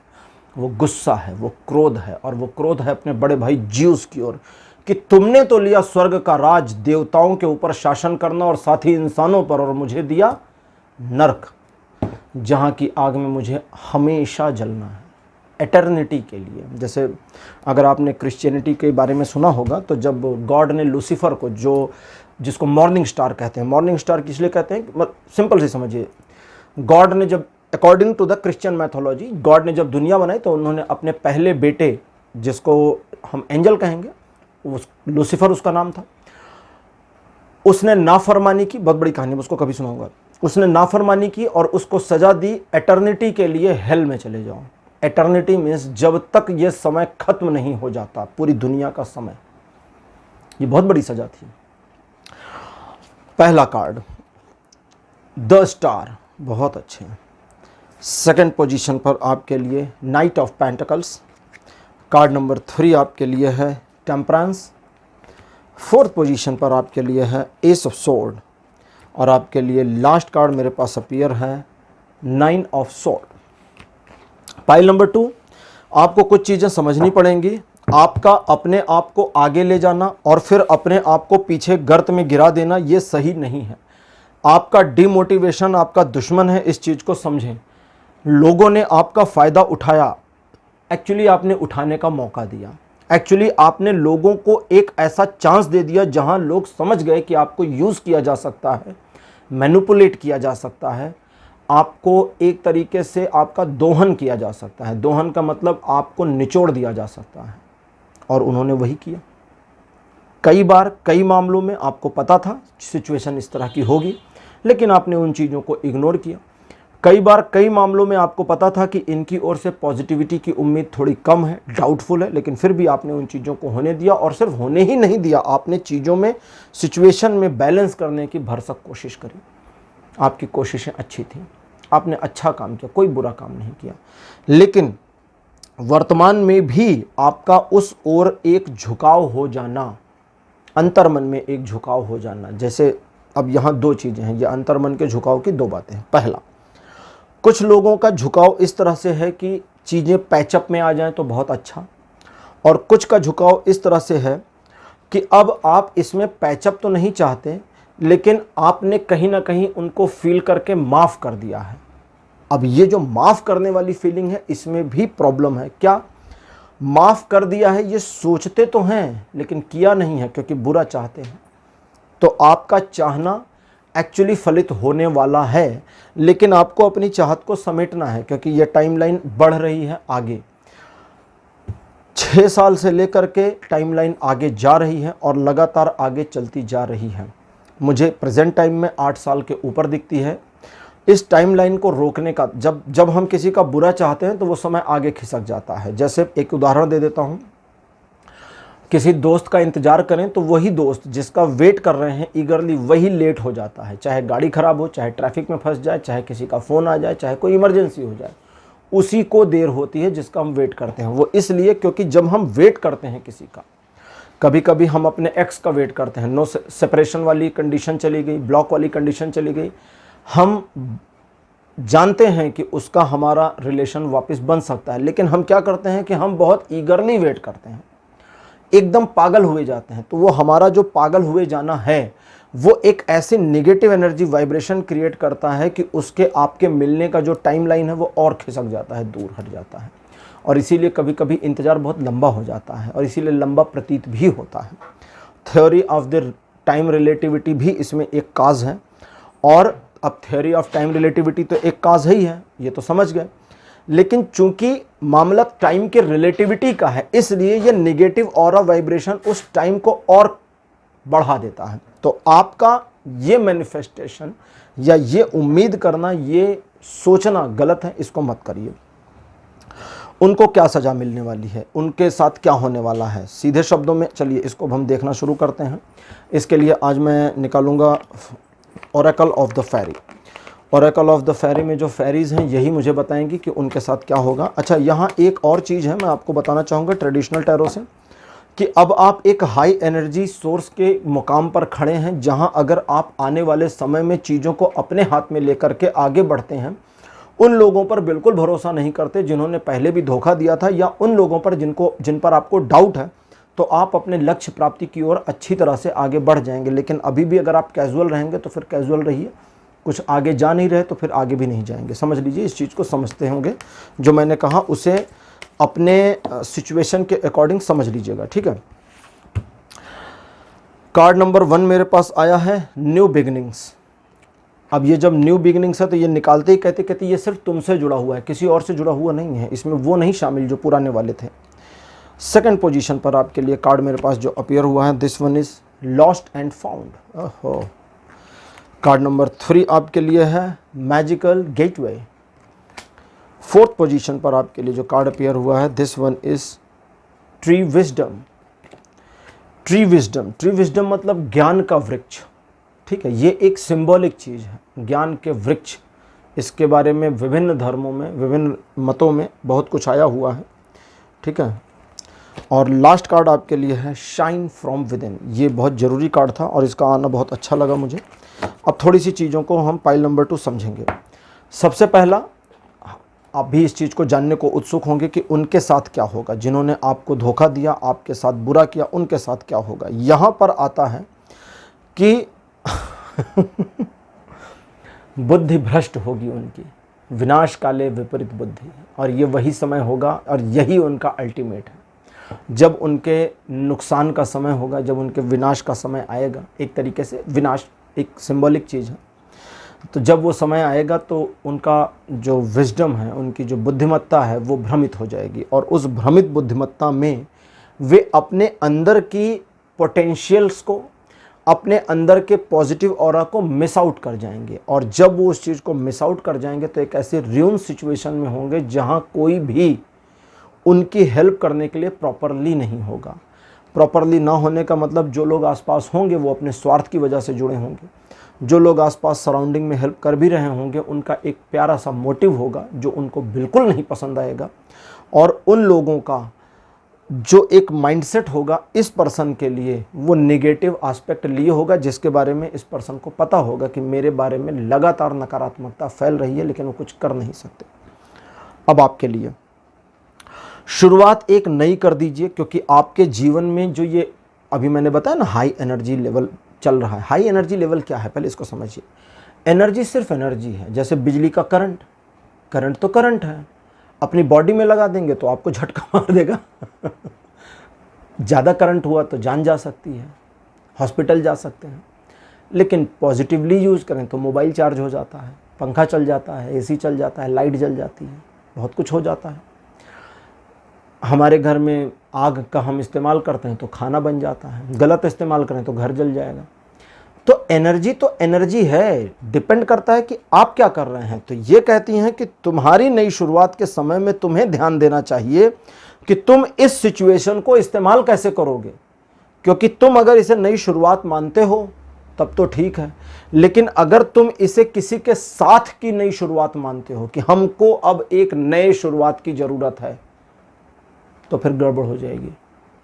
वो गुस्सा है, वो क्रोध है, और वो क्रोध है अपने बड़े भाई ज्यूस की ओर कि तुमने तो लिया स्वर्ग का राज, देवताओं के ऊपर शासन करना और साथ ही इंसानों पर, और मुझे दिया नरक, जहाँ की आग में मुझे हमेशा जलना है, एटर्निटी के लिए। जैसे अगर आपने क्रिश्चियनिटी के बारे में सुना होगा, तो जब गॉड ने लूसीफर को, जिसको मॉर्निंग स्टार कहते हैं, मॉर्निंग स्टार किस लिए कहते हैं, सिंपल से समझिए, गॉड ने जब, according to the Christian mythology, God ने जब दुनिया बनाई तो उन्होंने अपने पहले बेटे, जिसको हम एंजल कहेंगे, लूसीफर उसका नाम था, उसने नाफरमानी की, बहुत बड़ी कहानी, उसको कभी सुनाऊंगा। उसने नाफरमानी की और उसको सजा दी, एटर्निटी के लिए हेल में चले जाओ। एटर्निटी मीन्स जब तक ये समय खत्म नहीं हो जाता, पूरी दुनिया का समय। ये बहुत बड़ी सजा थी। पहला कार्ड द स्टार, बहुत अच्छे। सेकंड पोजीशन पर आपके लिए night of pentacles. Card number 3 आपके लिए है टेम्परेंस। फोर्थ पोजीशन पर आपके लिए है एस ऑफ सोर्ड, और आपके लिए लास्ट कार्ड मेरे पास अपीयर है 9 ऑफ सोर्ड। पाइल नंबर 2, आपको कुछ चीज़ें समझनी पड़ेंगी। आपका अपने आप को आगे ले जाना और फिर अपने आप को पीछे गर्त में गिरा देना, ये सही नहीं है। आपका डिमोटिवेशन आपका दुश्मन है, इस चीज़ को समझें। लोगों ने आपका फ़ायदा उठाया, एक्चुअली आपने उठाने का मौका दिया। एक्चुअली आपने लोगों को एक ऐसा चांस दे दिया जहां लोग समझ गए कि आपको यूज़ किया जा सकता है, मैनिपुलेट किया जा सकता है, आपको एक तरीके से आपका दोहन किया जा सकता है। दोहन का मतलब आपको निचोड़ दिया जा सकता है, और उन्होंने वही किया। कई बार, कई मामलों में आपको पता था सिचुएशन इस तरह की होगी, लेकिन आपने उन चीज़ों को इग्नोर किया। कई बार, कई मामलों में आपको पता था कि इनकी ओर से पॉजिटिविटी की उम्मीद थोड़ी कम है, डाउटफुल है, लेकिन फिर भी आपने उन चीज़ों को होने दिया। और सिर्फ होने ही नहीं दिया, आपने चीज़ों में, सिचुएशन में बैलेंस करने की भरसक कोशिश करी। आपकी कोशिशें अच्छी थी, आपने अच्छा काम किया, कोई बुरा काम नहीं किया, लेकिन वर्तमान में भी आपका उस ओर एक झुकाव हो जाना, अंतर्मन में एक झुकाव हो जाना। जैसे अब यहाँ 2 चीज़ें हैं, ये अंतर्मन के झुकाव की 2 बातें हैं। पहला, कुछ लोगों का झुकाव इस तरह से है कि चीज़ें पैचअप में आ जाएं तो बहुत अच्छा, और कुछ का झुकाव इस तरह से है कि अब आप इसमें पैचअप तो नहीं चाहते, लेकिन आपने कहीं ना कहीं उनको फील करके माफ़ कर दिया है। अब ये जो माफ़ करने वाली फीलिंग है, इसमें भी प्रॉब्लम है। क्या माफ़ कर दिया है, ये सोचते तो हैं लेकिन किया नहीं है, क्योंकि बुरा चाहते हैं। तो आपका चाहना एक्चुअली फलित होने वाला है, लेकिन आपको अपनी चाहत को समेटना है क्योंकि ये टाइमलाइन बढ़ रही है आगे। 6 साल से लेकर के टाइमलाइन आगे जा रही है और लगातार आगे चलती जा रही है। मुझे प्रेजेंट टाइम में 8 साल के ऊपर दिखती है। इस टाइमलाइन को रोकने का, जब हम किसी का बुरा चाहते हैं तो वो समय आगे खिसक जाता है। जैसे एक उदाहरण दे देता हूँ, किसी दोस्त का इंतजार करें तो वही दोस्त जिसका वेट कर रहे हैं ईगरली, वही लेट हो जाता है। चाहे गाड़ी खराब हो, चाहे ट्रैफिक में फंस जाए, चाहे किसी का फ़ोन आ जाए, चाहे कोई इमरजेंसी हो जाए, उसी को देर होती है जिसका हम वेट करते हैं। वो इसलिए क्योंकि जब हम वेट करते हैं किसी का, कभी कभी हम अपने एक्स का वेट करते हैं, नो सेपरेशन वाली कंडीशन चली गई, ब्लॉक वाली कंडीशन चली गई, हम जानते हैं कि उसका हमारा रिलेशन वापस बन सकता है, लेकिन हम क्या करते हैं कि हम बहुत ईगरली वेट करते हैं, एकदम पागल हुए जाते हैं। तो वो हमारा जो पागल हुए जाना है वो एक ऐसी नेगेटिव एनर्जी वाइब्रेशन क्रिएट करता है कि उसके आपके मिलने का जो टाइमलाइन है वो और खिसक जाता है, दूर हट जाता है, और इसीलिए कभी कभी इंतज़ार बहुत लंबा हो जाता है और इसीलिए लंबा प्रतीत भी होता है। Theory of the time relativity भी इसमें एक काज है, और अब थ्योरी ऑफ टाइम रिलेटिविटी तो एक काज ही है, ये तो समझ गए, लेकिन चूंकि मामला टाइम के रिलेटिविटी का है इसलिए ये नेगेटिव ऑरा वाइब्रेशन उस टाइम को और बढ़ा देता है। तो आपका ये मैनिफेस्टेशन या ये उम्मीद करना, ये सोचना गलत है, इसको मत करिए। उनको क्या सज़ा मिलने वाली है, उनके साथ क्या होने वाला है, सीधे शब्दों में चलिए इसको हम देखना शुरू करते हैं। इसके लिए आज मैं निकालूंगा oracle of the fairy. Oracle of the fairy में जो फेरीज़ हैं यही मुझे बताएंगी कि उनके साथ क्या होगा। अच्छा, यहाँ एक और चीज़ है मैं आपको बताना चाहूँगा ट्रेडिशनल टैरो से, कि अब आप एक हाई एनर्जी सोर्स के मुकाम पर खड़े हैं, जहां अगर आप आने वाले समय में चीज़ों को अपने हाथ में लेकर के आगे बढ़ते हैं, उन लोगों पर बिल्कुल भरोसा नहीं करते जिन्होंने पहले भी धोखा दिया था, या उन लोगों पर जिन पर आपको डाउट है, तो आप अपने लक्ष्य प्राप्ति की ओर अच्छी तरह से आगे बढ़ जाएंगे। लेकिन अभी भी अगर आप कैजुअल रहेंगे तो फिर कैजुअल रहिए, कुछ आगे जा नहीं रहे तो फिर आगे भी नहीं जाएंगे। समझ लीजिए, इस चीज़ को समझते होंगे, जो मैंने कहा उसे अपने सिचुएशन के अकॉर्डिंग समझ लीजिएगा, ठीक है। कार्ड नंबर 1 मेरे पास आया है न्यू बिगिनिंग्स। अब ये जब न्यू बिगिनिंग्स है तो ये निकालते ही कहते ये सिर्फ तुमसे जुड़ा हुआ है, किसी और से जुड़ा हुआ नहीं है, इसमें वो नहीं शामिल जो पुराने वाले थे। सेकंड पोजीशन पर आपके लिए कार्ड मेरे पास जो अपीयर हुआ है, this one is lost and found. ओहो। कार्ड नंबर 3 आपके लिए है मैजिकल गेटवे। फोर्थ पोजीशन पर आपके लिए जो कार्ड अपीयर हुआ है, this one is tree wisdom. Tree wisdom, tree wisdom मतलब ज्ञान का वृक्ष, ठीक है। ये एक सिंबॉलिक चीज़ है, ज्ञान के वृक्ष। इसके बारे में विभिन्न धर्मों में, विभिन्न मतों में बहुत कुछ आया हुआ है, ठीक है। और लास्ट कार्ड आपके लिए है शाइन फ्रॉम विद इन। ये बहुत ज़रूरी कार्ड था और इसका आना बहुत अच्छा लगा मुझे। अब थोड़ी सी चीज़ों को हम पाइल नंबर 2 समझेंगे। सबसे पहला, आप भी इस चीज़ को जानने को उत्सुक होंगे कि उनके साथ क्या होगा, जिन्होंने आपको धोखा दिया, आपके साथ बुरा किया, उनके साथ क्या होगा। यहाँ पर आता है कि बुद्धि भ्रष्ट होगी उनकी, विनाश काले विपरीत बुद्धि, और ये वही समय होगा और यही उनका अल्टीमेट है। जब उनके नुकसान का समय होगा, जब उनके विनाश का समय आएगा, एक तरीके से विनाश एक सिंबॉलिक चीज़ है, तो जब वो समय आएगा तो उनका जो विजडम है, उनकी जो बुद्धिमत्ता है वो भ्रमित हो जाएगी, और उस भ्रमित बुद्धिमत्ता में वे अपने अंदर की पोटेंशियल्स को, अपने अंदर के पॉजिटिव ऑरा को मिस आउट कर जाएंगे। और जब वो उस चीज़ को मिस आउट कर जाएंगे तो एक ऐसे र्यून सिचुएशन में होंगे जहाँ कोई भी उनकी हेल्प करने के लिए प्रॉपरली नहीं होगा। प्रॉपरली ना होने का मतलब, जो लोग आसपास होंगे वो अपने स्वार्थ की वजह से जुड़े होंगे, जो लोग आसपास सराउंडिंग में हेल्प कर भी रहे होंगे उनका एक प्यारा सा मोटिव होगा जो उनको बिल्कुल नहीं पसंद आएगा, और उन लोगों का जो एक माइंडसेट होगा इस पर्सन के लिए, वो नेगेटिव एस्पेक्ट लिए होगा, जिसके बारे में इस पर्सन को पता होगा कि मेरे बारे में लगातार नकारात्मकता फैल रही है लेकिन वो कुछ कर नहीं सकते। अब आपके लिए शुरुआत एक नई कर दीजिए, क्योंकि आपके जीवन में जो ये अभी मैंने बताया ना हाई एनर्जी लेवल चल रहा है। हाई एनर्जी लेवल क्या है पहले इसको समझिए। एनर्जी सिर्फ एनर्जी है, जैसे बिजली का करंट, करंट तो करंट है, अपनी बॉडी में लगा देंगे तो आपको झटका मार देगा ज़्यादा करंट हुआ तो जान जा सकती है, हॉस्पिटल जा सकते हैं। लेकिन पॉजिटिवली यूज़ करें तो मोबाइल चार्ज हो जाता है, पंखा चल जाता है, एसी चल जाता है, लाइट जल जाती है, बहुत कुछ हो जाता है। हमारे घर में आग का हम इस्तेमाल करते हैं तो खाना बन जाता है, गलत इस्तेमाल करें तो घर जल जाएगा। तो एनर्जी है, डिपेंड करता है कि आप क्या कर रहे हैं। तो ये कहती हैं कि तुम्हारी नई शुरुआत के समय में तुम्हें ध्यान देना चाहिए कि तुम इस सिचुएशन को इस्तेमाल कैसे करोगे, क्योंकि तुम अगर इसे नई शुरुआत मानते हो तब तो ठीक है, लेकिन अगर तुम इसे किसी के साथ की नई शुरुआत मानते हो कि हमको अब एक नए शुरुआत की ज़रूरत है, तो फिर गड़बड़ हो जाएगी।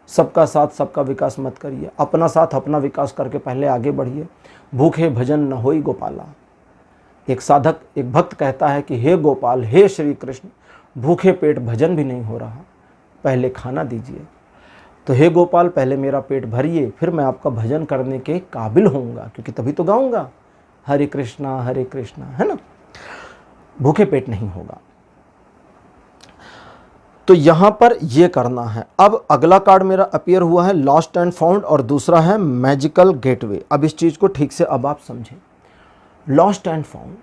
सबका साथ सबका विकास मत करिए, अपना साथ अपना विकास करके पहले आगे बढ़िए। भूखे भजन न होई गोपाला। एक साधक, एक भक्त कहता है कि हे गोपाल, हे श्री कृष्ण, भूखे पेट भजन भी नहीं हो रहा, पहले खाना दीजिए। तो हे गोपाल, पहले मेरा पेट भरिए, फिर मैं आपका भजन करने के काबिल होऊंगा, क्योंकि तभी तो गाऊंगा हरे कृष्णा, है ना। भूखे पेट नहीं होगा। तो यहां पर ये करना है। अब अगला कार्ड मेरा अपीयर हुआ है लॉस्ट एंड फाउंड, और दूसरा है मैजिकल गेटवे। अब इस चीज़ को ठीक से अब आप समझें। लॉस्ट एंड फाउंड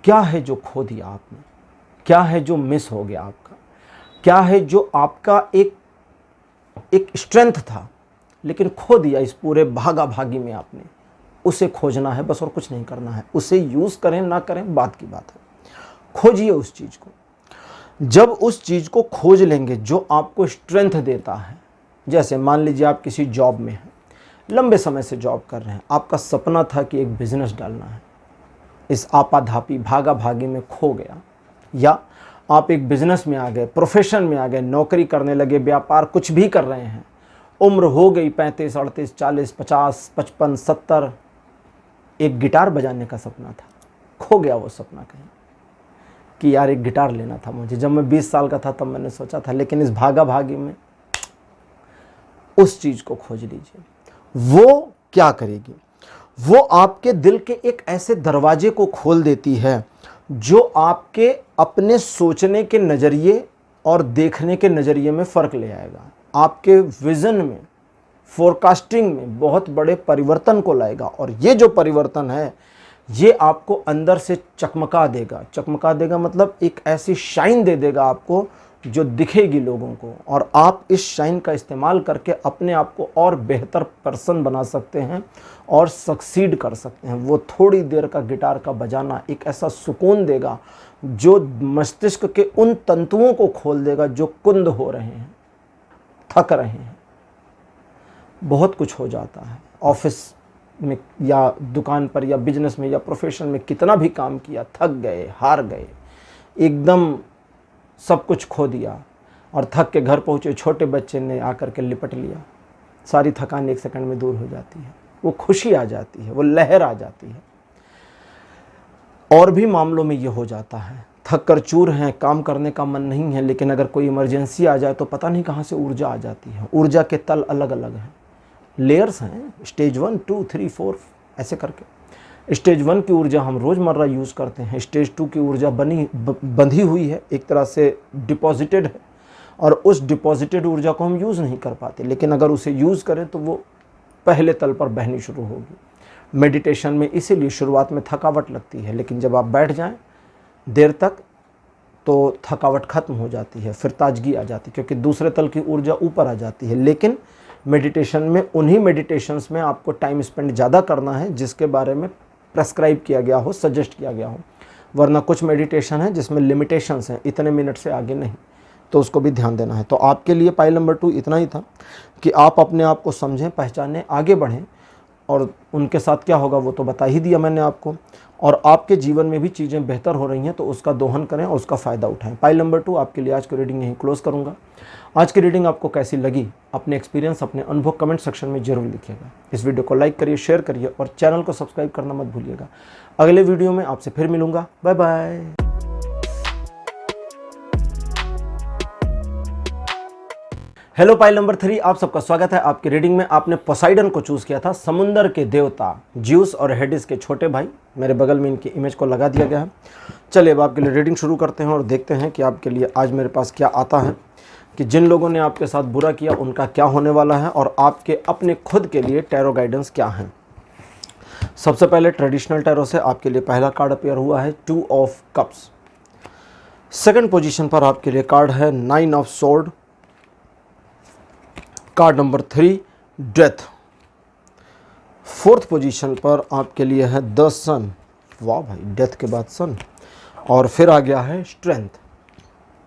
क्या है जो खो दिया आपने, क्या है जो मिस हो गया आपका, क्या है जो आपका एक स्ट्रेंथ था लेकिन खो दिया इस पूरे भागा भागी में आपने। उसे खोजना है बस, और कुछ नहीं करना है। उसे यूज़ करें ना करें बात की बात है, खोजिए उस चीज़ को। जब उस चीज़ को खोज लेंगे जो आपको स्ट्रेंथ देता है, जैसे मान लीजिए आप किसी जॉब में हैं, लंबे समय से जॉब कर रहे हैं, आपका सपना था कि एक बिजनेस डालना है, इस आपाधापी भागा भागी में खो गया, या आप एक बिजनेस में आ गए, प्रोफेशन में आ गए, नौकरी करने लगे, व्यापार कुछ भी कर रहे हैं, उम्र हो गई 35, 38, 40, 50, 55, 70, एक गिटार बजाने का सपना था, खो गया वो सपना कहीं कि यार एक गिटार लेना था मुझे। जब मैं 20 साल का था तब मैंने सोचा था, लेकिन इस भागा भागी में उस चीज़ को खोज लीजिए। वो क्या करेगी? वो आपके दिल के एक ऐसे दरवाजे को खोल देती है जो आपके अपने सोचने के नज़रिए और देखने के नज़रिए में फ़र्क ले आएगा, आपके विज़न में, फोरकास्टिंग में बहुत बड़े परिवर्तन को लाएगा। और ये जो परिवर्तन है ये आपको अंदर से चकमका देगा मतलब एक ऐसी शाइन दे देगा आपको जो दिखेगी लोगों को, और आप इस शाइन का इस्तेमाल करके अपने आप को और बेहतर पर्सन बना सकते हैं और सक्सीड कर सकते हैं। वो थोड़ी देर का गिटार का बजाना एक ऐसा सुकून देगा जो मस्तिष्क के उन तंतुओं को खोल देगा जो कुंद हो रहे हैं, थक रहे हैं। बहुत कुछ हो जाता है ऑफिस में या दुकान पर या बिजनेस में या प्रोफेशन में, कितना भी काम किया, थक गए, हार गए, एकदम सब कुछ खो दिया और थक के घर पहुँचे, छोटे बच्चे ने आकर के लिपट लिया, सारी थकान एक सेकंड में दूर हो जाती है, वो खुशी आ जाती है, वो लहर आ जाती है। और भी मामलों में ये हो जाता है, थक कर चूर हैं, काम करने का मन नहीं है, लेकिन अगर कोई इमरजेंसी आ जाए तो पता नहीं कहाँ से ऊर्जा आ जाती है। ऊर्जा के तल अलग अलग हैं, लेयर्स हैं, स्टेज 1, 2, 3, 4 ऐसे करके। स्टेज 1 की ऊर्जा हम रोज़मर्रा यूज़ करते हैं, स्टेज 2 की ऊर्जा बंधी हुई है, एक तरह से डिपॉजिटेड है, और उस डिपॉजिटेड ऊर्जा को हम यूज़ नहीं कर पाते, लेकिन अगर उसे यूज़ करें तो वो पहले तल पर बहनी शुरू होगी। मेडिटेशन में इसीलिए शुरुआत में थकावट लगती है, लेकिन जब आप बैठ जाएं देर तक तो थकावट खत्म हो जाती है, फिर ताजगी आ जाती है, क्योंकि दूसरे तल की ऊर्जा ऊपर आ जाती है। लेकिन मेडिटेशन में, उन्हीं मेडिटेशंस में आपको टाइम स्पेंड ज़्यादा करना है जिसके बारे में प्रेस्क्राइब किया गया हो, सजेस्ट किया गया हो, वरना कुछ मेडिटेशन है जिसमें लिमिटेशंस हैं, इतने मिनट से आगे नहीं, तो उसको भी ध्यान देना है। तो आपके लिए पाइल नंबर 2 इतना ही था कि आप अपने आप को समझें, पहचानें, आगे बढ़ें, और उनके साथ क्या होगा वो तो बता ही दिया मैंने आपको। और आपके जीवन में भी चीज़ें बेहतर हो रही हैं तो उसका दोहन करें और उसका फ़ायदा उठाएं। पाइल नंबर 2 आपके लिए आज की रीडिंग यहीं क्लोज़ करूँगा। आज की रीडिंग आपको कैसी लगी, अपने एक्सपीरियंस, अपने अनुभव कमेंट सेक्शन में जरूर लिखिएगा। इस वीडियो को लाइक करिए, शेयर करिए और चैनल को सब्सक्राइब करना मत भूलिएगा। अगले वीडियो में आपसे फिर मिलूँगा। Bye bye. हेलो पाइल नंबर 3, आप सबका स्वागत है आपकी रीडिंग में। आपने पोसाइडन को चूज़ किया था, समुंदर के देवता ज्यूस और हेडिस के छोटे भाई। मेरे बगल में इनकी इमेज को लगा दिया गया है। चलिए अब आपके लिए रीडिंग शुरू करते हैं और देखते हैं कि आपके लिए आज मेरे पास क्या आता है, कि जिन लोगों ने आपके साथ बुरा किया उनका क्या होने वाला है, और आपके अपने खुद के लिए टैरो गाइडेंस क्या है। सबसे पहले ट्रेडिशनल टैरो से आपके लिए पहला कार्ड अपीयर हुआ है 2 ऑफ कप्स। सेकंड पोजीशन पर आपके लिए कार्ड है 9 of sword. Card number 3 death. Fourth position पर आपके लिए है द सन। वाह भाई, डेथ के बाद सन, और फिर आ गया है स्ट्रेंथ।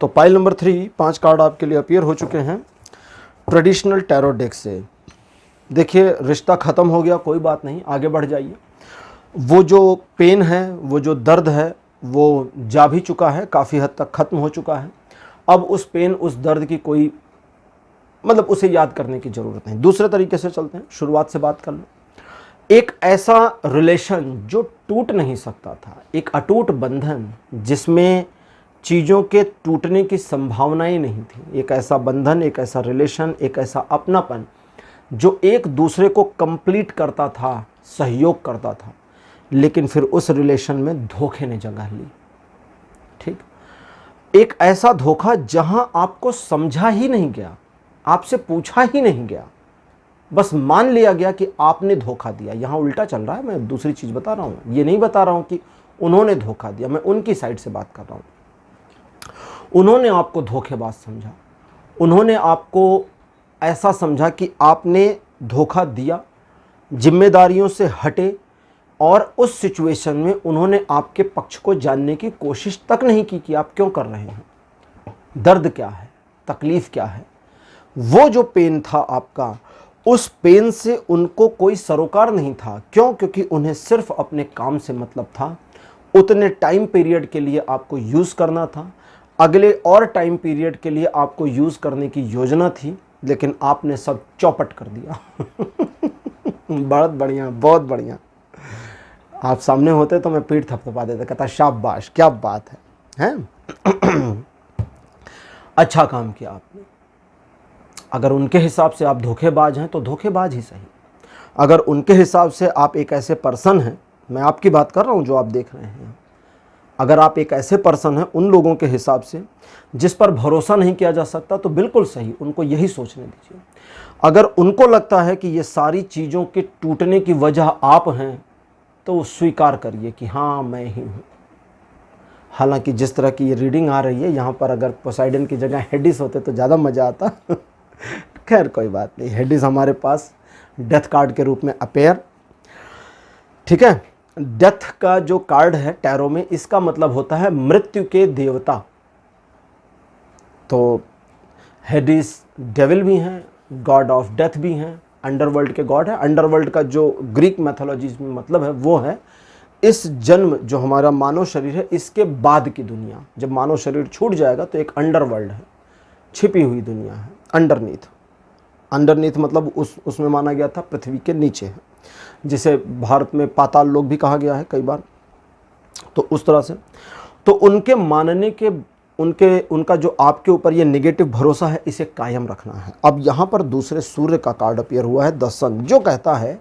तो पाइल नंबर 3 5 कार्ड आपके लिए अपीयर हो चुके हैं ट्रेडिशनल टैरो डेक से। देखिए, रिश्ता ख़त्म हो गया, कोई बात नहीं, आगे बढ़ जाइए। वो जो पेन है, वो जो दर्द है, वो जा भी चुका है, काफ़ी हद तक ख़त्म हो चुका है। अब उस पेन, उस दर्द की कोई मतलब उसे याद करने की ज़रूरत नहीं। दूसरे तरीके से चलते हैं, शुरुआत से बात कर लो। एक ऐसा रिलेशन जो टूट नहीं सकता था, एक अटूट बंधन जिसमें चीज़ों के टूटने की संभावनाएं नहीं थी, एक ऐसा बंधन, एक ऐसा रिलेशन, एक ऐसा अपनापन जो एक दूसरे को कंप्लीट करता था, सहयोग करता था, लेकिन फिर उस रिलेशन में धोखे ने जगह ली। ठीक, एक ऐसा धोखा जहां आपको समझा ही नहीं गया, आपसे पूछा ही नहीं गया, बस मान लिया गया कि आपने धोखा दिया। यहाँ उल्टा चल रहा है, मैं दूसरी चीज़ बता रहा हूँ, ये नहीं बता रहा हूँ कि उन्होंने धोखा दिया, मैं उनकी साइड से बात कर रहा हूँ। उन्होंने आपको धोखेबाज समझा, उन्होंने आपको ऐसा समझा कि आपने धोखा दिया, जिम्मेदारियों से हटे, और उस सिचुएशन में उन्होंने आपके पक्ष को जानने की कोशिश तक नहीं की कि आप क्यों कर रहे हैं, दर्द क्या है, तकलीफ़ क्या है। वो जो पेन था आपका, उस पेन से उनको कोई सरोकार नहीं था। क्यों? क्योंकि उन्हें सिर्फ अपने काम से मतलब था। उतने टाइम पीरियड के लिए आपको यूज़ करना था, अगले और टाइम पीरियड के लिए आपको यूज़ करने की योजना थी, लेकिन आपने सब चौपट कर दिया। बहुत बढ़िया, बहुत बढ़िया। आप सामने होते तो मैं पीठ थपथपा देता, कहता शाबाश, क्या बात है? अच्छा काम किया आपने। अगर उनके हिसाब से आप धोखेबाज हैं तो धोखेबाज ही सही। अगर उनके हिसाब से आप एक ऐसे पर्सन हैं, मैं आपकी बात कर रहा हूं जो आप देख रहे हैं, अगर आप एक ऐसे पर्सन हैं उन लोगों के हिसाब से जिस पर भरोसा नहीं किया जा सकता, तो बिल्कुल सही, उनको यही सोचने दीजिए। अगर उनको लगता है कि ये सारी चीज़ों के टूटने की वजह आप हैं, तो स्वीकार करिए कि हाँ, मैं ही हूँ। हालांकि जिस तरह की ये रीडिंग आ रही है, यहाँ पर अगर पोसाइडन की जगह हेडिस होते तो ज़्यादा मज़ा आता। खैर कोई बात नहीं, हेडिस हमारे पास डेथ कार्ड के रूप में अपेयर। ठीक है, डेथ का जो कार्ड है टैरो में, इसका मतलब होता है मृत्यु के देवता। तो हेडिस डेविल भी हैं, गॉड ऑफ डेथ भी हैं, अंडरवर्ल्ड के गॉड है। अंडरवर्ल्ड का जो ग्रीक मैथोलॉजी में मतलब है वो है इस जन्म, जो हमारा मानव शरीर है, इसके बाद की दुनिया। जब मानव शरीर छूट जाएगा तो एक अंडरवर्ल्ड है, छिपी हुई दुनिया है, अंडरनीथ। अंडरनीथ मतलब उसमें माना गया था पृथ्वी के नीचे है, जिसे भारत में पाताल लोक भी कहा गया है कई बार। तो उस तरह से तो उनके मानने के उनका जो आपके ऊपर ये नेगेटिव भरोसा है, इसे कायम रखना है। अब यहाँ पर दूसरे सूर्य का कार्ड अपीयर हुआ है द सन, जो कहता है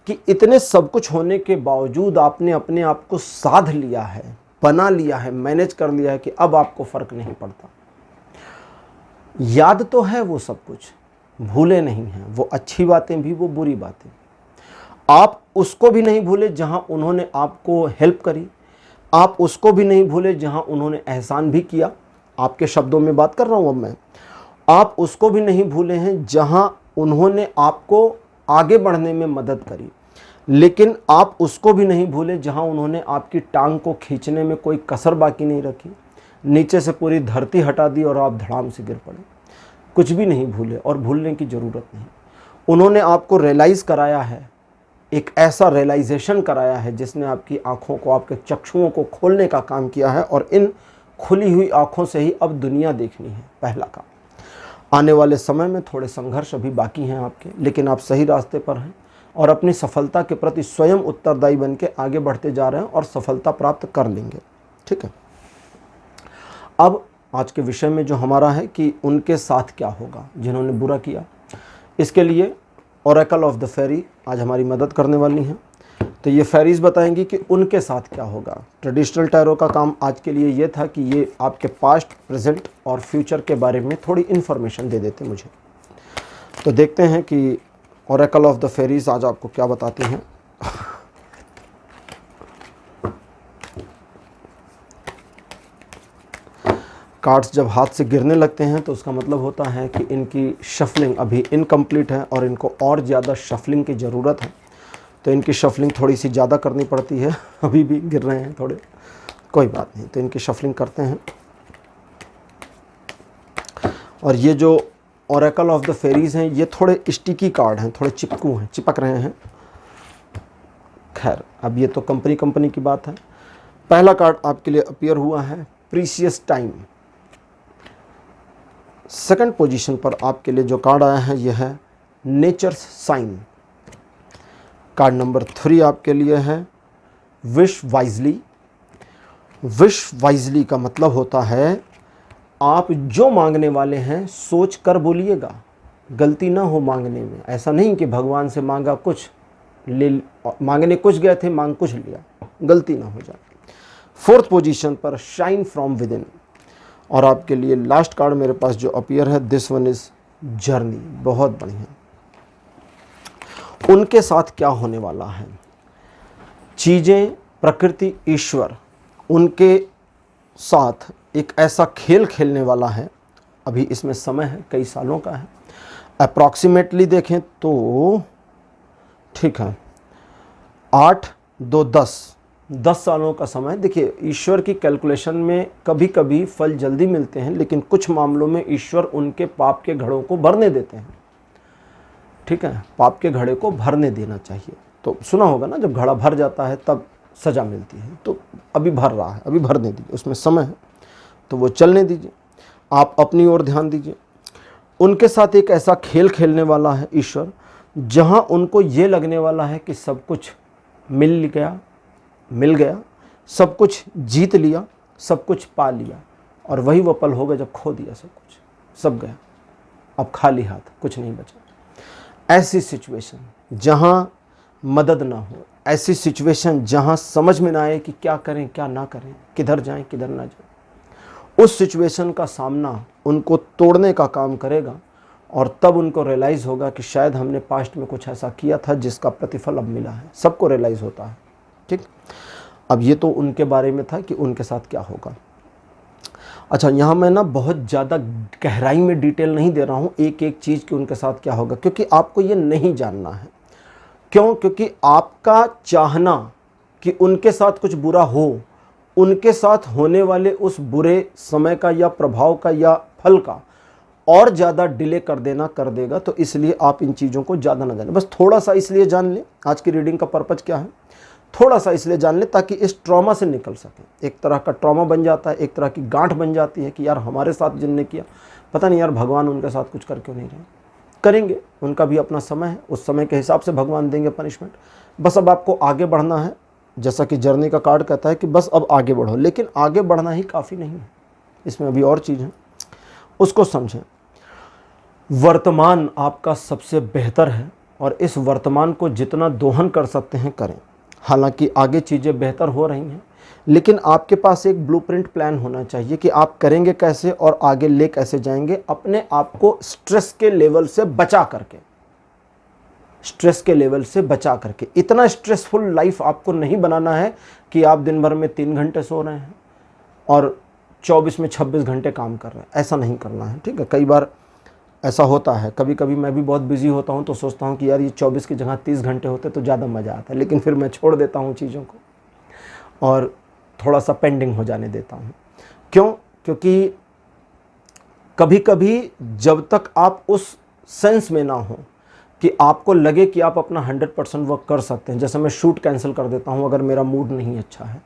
कि इतने सब कुछ होने के बावजूद आपने अपने आप को साध लिया है, बना लिया है, मैनेज कर लिया है कि अब आपको फ़र्क नहीं पड़ता। याद तो है वो सब कुछ, भूले नहीं हैं, वो अच्छी बातें भी, वो बुरी बातें। आप उसको भी नहीं भूले जहां उन्होंने आपको हेल्प करी, आप उसको भी नहीं भूले जहां उन्होंने एहसान भी किया। आपके शब्दों में बात कर रहा हूं अब मैं। आप उसको भी नहीं भूले हैं जहां उन्होंने आपको आगे बढ़ने में मदद करी, लेकिन आप उसको भी नहीं भूले जहां उन्होंने आपकी टांग को खींचने में कोई कसर बाकी नहीं रखी, नीचे से पूरी धरती हटा दी और आप धड़ाम से गिर पड़े। कुछ भी नहीं भूले और भूलने की ज़रूरत नहीं। उन्होंने आपको रियलाइज़ कराया है, एक ऐसा रियलाइजेशन कराया है जिसने आपकी आँखों को, आपके चक्षुओं को खोलने का काम किया है, और इन खुली हुई आँखों से ही अब दुनिया देखनी है, पहला काम। आने वाले समय में थोड़े संघर्ष अभी बाकी हैं आपके, लेकिन आप सही रास्ते पर हैं और अपनी सफलता के प्रति स्वयं उत्तरदायी बन के आगे बढ़ते जा रहे हैं और सफलता प्राप्त कर लेंगे। ठीक है, अब आज के विषय में जो हमारा है कि उनके साथ क्या होगा जिन्होंने बुरा किया, इसके लिए ओरेकल ऑफ द फेरी आज हमारी मदद करने वाली हैं। तो ये फेरीज बताएंगी कि उनके साथ क्या होगा। ट्रेडिशनल टैरो का काम आज के लिए ये था कि ये आपके पास्ट, प्रेजेंट और फ्यूचर के बारे में थोड़ी इन्फॉर्मेशन दे देते मुझे। तो देखते हैं कि ओरेकल ऑफ द फेरीज आज आपको क्या बताते हैं। कार्ड्स जब हाथ से गिरने लगते हैं तो उसका मतलब होता है कि इनकी शफलिंग अभी इनकम्प्लीट है और इनको और ज़्यादा शफलिंग की ज़रूरत है। तो इनकी शफलिंग थोड़ी सी ज़्यादा करनी पड़ती है। अभी भी गिर रहे हैं थोड़े, कोई बात नहीं, तो इनकी शफलिंग करते हैं। और ये जो ओरेकल ऑफ द फेरीज़ हैं ये थोड़े स्टिकी कार्ड हैं, थोड़े चिपकू हैं, चिपक रहे हैं। खैर अब ये तो कंपनी की बात है। पहला कार्ड आपके लिए अपीयर हुआ है प्रीशियस टाइम। सेकंड पोजीशन पर आपके लिए जो कार्ड आया है यह है नेचर्स साइन। कार्ड नंबर 3 आपके लिए है विश वाइजली। विश वाइजली का मतलब होता है आप जो मांगने वाले हैं सोच कर बोलिएगा, गलती ना हो मांगने में। ऐसा नहीं कि भगवान से मांगा कुछ ले, मांगने कुछ गए थे मांग कुछ लिया, गलती ना हो जाए। फोर्थ पोजीशन पर शाइन फ्रॉम विद इन। और आपके लिए लास्ट कार्ड मेरे पास जो अपीयर है दिस वन इज जर्नी। बहुत बढ़िया। उनके साथ क्या होने वाला है, चीज़ें, प्रकृति, ईश्वर उनके साथ एक ऐसा खेल खेलने वाला है। अभी इसमें समय है, कई सालों का है। अप्रॉक्सीमेटली देखें तो ठीक है 8, 2, 10 सालों का समय। देखिए ईश्वर की कैलकुलेशन में कभी कभी फल जल्दी मिलते हैं, लेकिन कुछ मामलों में ईश्वर उनके पाप के घड़ों को भरने देते हैं। ठीक है, पाप के घड़े को भरने देना चाहिए। तो सुना होगा ना, जब घड़ा भर जाता है तब सज़ा मिलती है। तो अभी भर रहा है, अभी भरने दीजिए, उसमें समय है तो वो चलने दीजिए, आप अपनी ओर ध्यान दीजिए। उनके साथ एक ऐसा खेल खेलने वाला है ईश्वर जहां उनको ये लगने वाला है कि सब कुछ मिल गया, सब कुछ जीत लिया, सब कुछ पा लिया। और वही वो पल होगा जब खो दिया सब कुछ, सब गया, अब खाली हाथ, कुछ नहीं बचा। ऐसी सिचुएशन जहां मदद ना हो, ऐसी सिचुएशन जहां समझ में ना आए कि क्या करें क्या ना करें, किधर जाएं किधर ना जाएं, उस सिचुएशन का सामना उनको तोड़ने का काम करेगा। और तब उनको रियलाइज़ होगा कि शायद हमने पास्ट में कुछ ऐसा किया था जिसका प्रतिफल अब मिला है। सबको रियलाइज़ होता है। ठीक, अब ये तो उनके बारे में था कि उनके साथ क्या होगा। अच्छा, यहाँ मैं ना बहुत ज़्यादा गहराई में डिटेल नहीं दे रहा हूँ एक एक चीज़ कि उनके साथ क्या होगा, क्योंकि आपको ये नहीं जानना है। क्यों? क्योंकि आपका चाहना कि उनके साथ कुछ बुरा हो, उनके साथ होने वाले उस बुरे समय का या प्रभाव का या फल का और ज़्यादा डिले कर देगा। तो इसलिए आप इन चीज़ों को ज़्यादा ना जानें, बस थोड़ा सा इसलिए जान लें। आज की रीडिंग का पर्पज़ क्या है, थोड़ा सा इसलिए जान लें ताकि इस ट्रॉमा से निकल सकें। एक तरह का ट्रॉमा बन जाता है, एक तरह की गांठ बन जाती है कि यार हमारे साथ जिनने किया, पता नहीं यार भगवान उनके साथ कुछ कर क्यों नहीं रहे। करेंगे, उनका भी अपना समय है, उस समय के हिसाब से भगवान देंगे पनिशमेंट। बस अब आपको आगे बढ़ना है, जैसा कि जर्नी का कार्ड कहता है कि बस अब आगे बढ़ो। लेकिन आगे बढ़ना ही काफ़ी नहीं है, इसमें अभी और चीज़ है, उसको समझें। वर्तमान आपका सबसे बेहतर है और इस वर्तमान को जितना दोहन कर सकते हैं करें। हालांकि आगे चीज़ें बेहतर हो रही हैं, लेकिन आपके पास एक ब्लूप्रिंट प्लान होना चाहिए कि आप करेंगे कैसे और आगे ले कैसे जाएंगे, अपने आप को स्ट्रेस के लेवल से बचा करके। स्ट्रेस के लेवल से बचा करके, इतना स्ट्रेसफुल लाइफ आपको नहीं बनाना है कि आप दिन भर में 3 घंटे सो रहे हैं और 24 में 26 घंटे काम कर रहे हैं। ऐसा नहीं करना है। ठीक है, कई बार ऐसा होता है, कभी कभी मैं भी बहुत बिजी होता हूँ तो सोचता हूँ कि यार ये 24 की जगह 30 घंटे होते तो ज़्यादा मज़ा आता है, लेकिन फिर मैं छोड़ देता हूँ चीज़ों को और थोड़ा सा पेंडिंग हो जाने देता हूँ। क्यों? क्योंकि कभी कभी जब तक आप उस सेंस में ना हो कि आपको लगे कि आप अपना 100% वर्क कर सकते हैं, जैसे मैं शूट कैंसिल कर देता हूँ अगर मेरा मूड नहीं अच्छा है,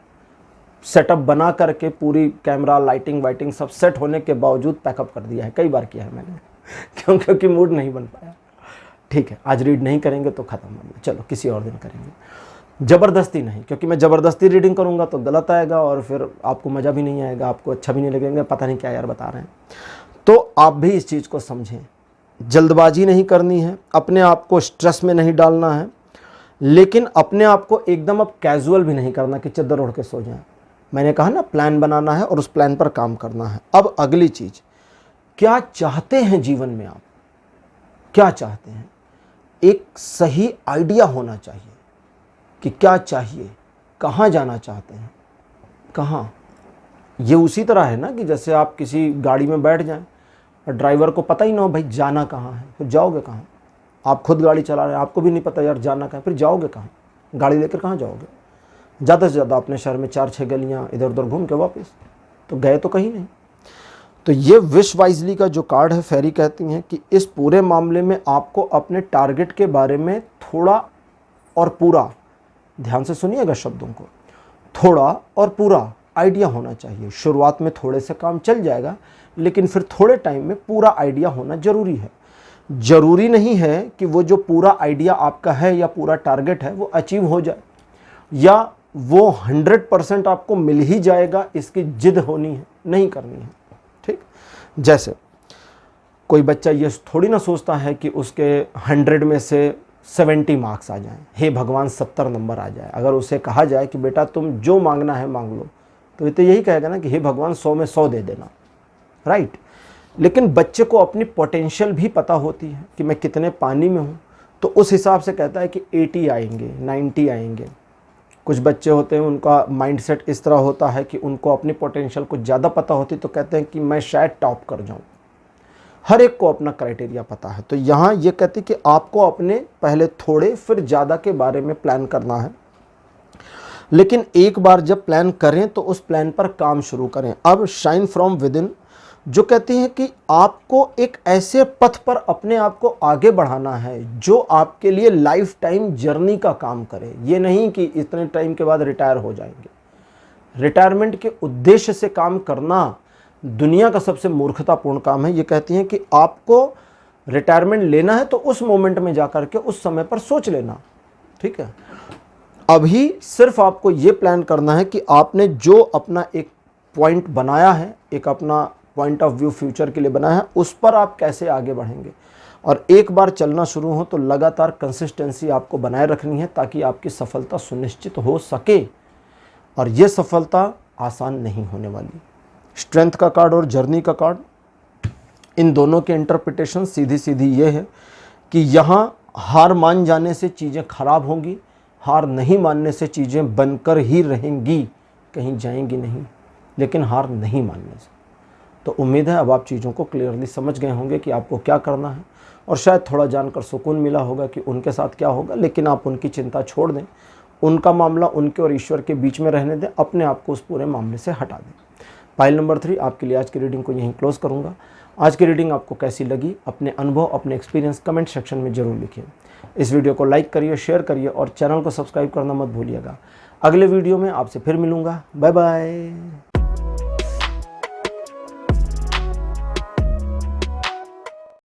सेटअप बना करके पूरी कैमरा लाइटिंग वाइटिंग सब सेट होने के बावजूद पैकअप कर दिया है, कई बार किया है मैंने। क्योंकि मूड नहीं बन पाया। ठीक है, आज रीड नहीं करेंगे तो ख़त्म हो गया, चलो किसी और दिन करेंगे। ज़बरदस्ती नहीं, क्योंकि मैं ज़बरदस्ती रीडिंग करूँगा तो गलत आएगा और फिर आपको मज़ा भी नहीं आएगा, आपको अच्छा भी नहीं लगेगा, पता नहीं क्या यार बता रहे हैं। तो आप भी इस चीज़ को समझें, जल्दबाजी नहीं करनी है, अपने आप को स्ट्रेस में नहीं डालना है, लेकिन अपने आप को एकदम अब कैजुअल भी नहीं करना कि चद्दर ओढ़ के सो जाएं। मैंने कहा ना, प्लान बनाना है और उस प्लान पर काम करना है। अब अगली चीज़, क्या चाहते हैं जीवन में आप, क्या चाहते हैं, एक सही आइडिया होना चाहिए कि क्या चाहिए, कहाँ जाना चाहते हैं, कहाँ। ये उसी तरह है ना कि जैसे आप किसी गाड़ी में बैठ जाएं और ड्राइवर को पता ही ना हो भाई जाना कहाँ है, फिर जाओगे कहाँ? आप खुद गाड़ी चला रहे हैं, आपको भी नहीं पता यार जाना कहाँ है, फिर जाओगे कहाँ? गाड़ी लेकर कहाँ जाओगे? ज़्यादा से ज़्यादा अपने शहर में 4-6 गलियाँ इधर उधर घूम के वापस, तो गए तो कहीं नहीं। तो ये विश वाइजली का जो कार्ड है, फेरी कहती हैं कि इस पूरे मामले में आपको अपने टारगेट के बारे में थोड़ा और पूरा, ध्यान से सुनिएगा शब्दों को, थोड़ा और पूरा आइडिया होना चाहिए। शुरुआत में थोड़े से काम चल जाएगा, लेकिन फिर थोड़े टाइम में पूरा आइडिया होना ज़रूरी है। ज़रूरी नहीं है कि वो जो पूरा आइडिया आपका है या पूरा टारगेट है वो अचीव हो जाए या वो 100% आपको मिल ही जाएगा, इसकी जिद होनी है, नहीं करनी है। ठीक, जैसे कोई बच्चा ये थोड़ी ना सोचता है कि उसके 100 में से 70 मार्क्स आ जाएं, हे भगवान 70 नंबर आ जाए। अगर उसे कहा जाए कि बेटा तुम जो मांगना है मांग लो, तो ये तो यही कहेगा ना कि हे भगवान 100 में 100 दे देना, राइट। लेकिन बच्चे को अपनी पोटेंशियल भी पता होती है कि मैं कितने पानी में हूँ, तो उस हिसाब से कहता है कि 80 आएंगे, 90 आएंगे। कुछ बच्चे होते हैं उनका माइंडसेट इस तरह होता है कि उनको अपनी पोटेंशियल कुछ ज़्यादा पता होती, तो कहते हैं कि मैं शायद टॉप कर जाऊँ। हर एक को अपना क्राइटेरिया पता है। तो यहाँ ये कहती कि आपको अपने पहले थोड़े फिर ज़्यादा के बारे में प्लान करना है, लेकिन एक बार जब प्लान करें तो उस प्लान पर काम शुरू करें। अब शाइन फ्रॉम विद इन जो कहती है कि आपको एक ऐसे पथ पर अपने आप को आगे बढ़ाना है जो आपके लिए लाइफ टाइम जर्नी का काम करे। ये नहीं कि इतने टाइम के बाद रिटायर हो जाएंगे। रिटायरमेंट के उद्देश्य से काम करना दुनिया का सबसे मूर्खतापूर्ण काम है। ये कहती हैं कि आपको रिटायरमेंट लेना है तो उस मोमेंट में जाकर के उस समय पर सोच लेना, ठीक है। अभी सिर्फ आपको ये प्लान करना है कि आपने जो अपना एक पॉइंट बनाया है, एक अपना पॉइंट ऑफ व्यू फ्यूचर के लिए बनाया है, उस पर आप कैसे आगे बढ़ेंगे। और एक बार चलना शुरू हो तो लगातार कंसिस्टेंसी आपको बनाए रखनी है ताकि आपकी सफलता सुनिश्चित हो सके। और ये सफलता आसान नहीं होने वाली। स्ट्रेंथ का कार्ड और जर्नी का कार्ड, इन दोनों के इंटरप्रिटेशन सीधी सीधी ये है कि यहाँ हार मान जाने से चीज़ें खराब होंगी, हार नहीं मानने से चीज़ें बनकर ही रहेंगी, कहीं जाएंगी नहीं, लेकिन हार नहीं मानने से। तो उम्मीद है अब आप चीज़ों को क्लियरली समझ गए होंगे कि आपको क्या करना है, और शायद थोड़ा जानकर सुकून मिला होगा कि उनके साथ क्या होगा। लेकिन आप उनकी चिंता छोड़ दें, उनका मामला उनके और ईश्वर के बीच में रहने दें, अपने आप को उस पूरे मामले से हटा दें। पाइल नंबर 3 आपके लिए आज की रीडिंग को यहीं क्लोज करूंगा। आज की रीडिंग आपको कैसी लगी, अपने अनुभव, अपने एक्सपीरियंस कमेंट सेक्शन में ज़रूर लिखिए। इस वीडियो को लाइक करिए, शेयर करिए और चैनल को सब्सक्राइब करना मत भूलिएगा। अगले वीडियो में आपसे फिर मिलूंगा। Bye bye.